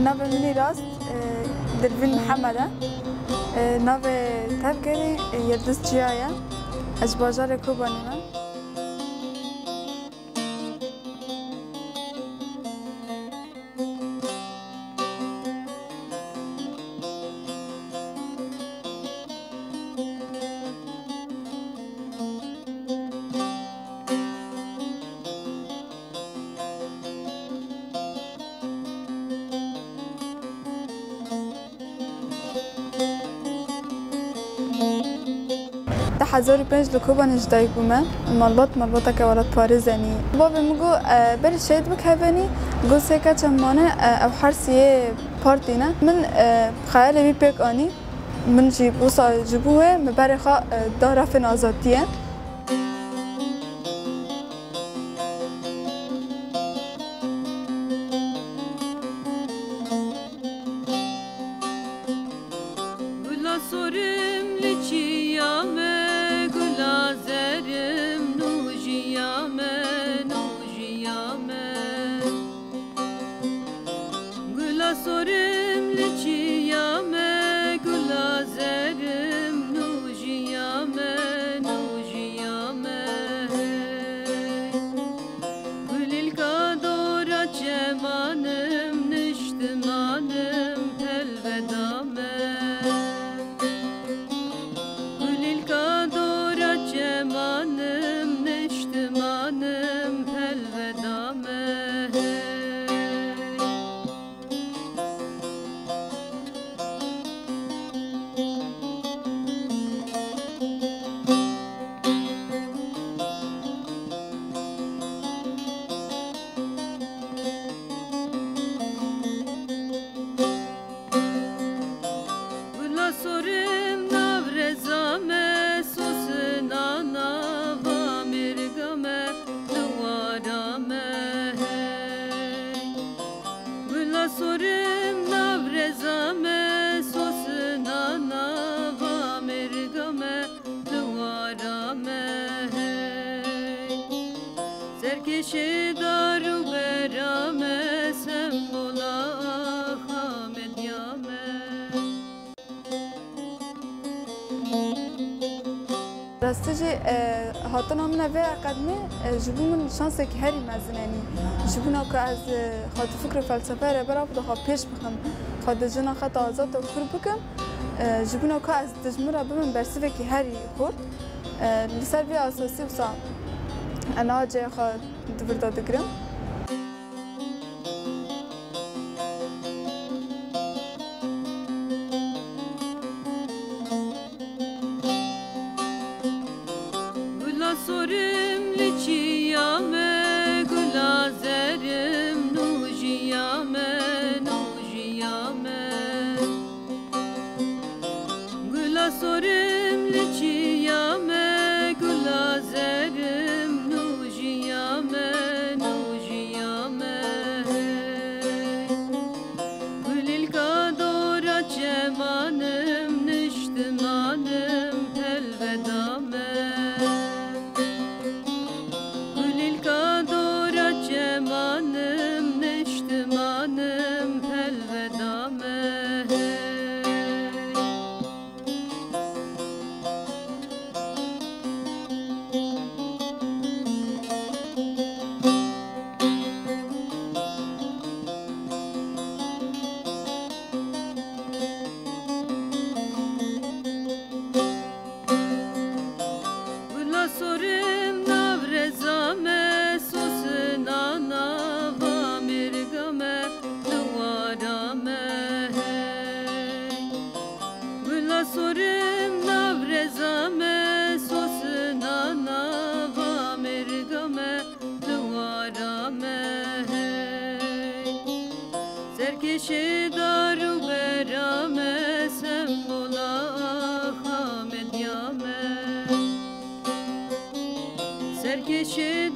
نوه منی راست دروین محمده نوه تبگری یدس جیایه از بازار کوبانی من ده 1005 لکوبانش دایی بومه مالبات که ولد پارزنی بابی مگو بری شهید بک هفنی گو سیکا چمانه او حرسیه پارتینه من خیال بی پیک آنی من جیبوسا جبوه مبری خواه دارفن آزادیه راستجی هاتنا من به قدمه جبون شانس که هری مزنانی جبونا که از خاطر فکر فلسفه را برای خود پیش بخم خاطر جنا خط آزاد و کور بکم جبونا که از دجمرا بمن برسیفه که هری خورد لسر بی اساسی و سام انا جای خود دوردا دگرم Serkeşe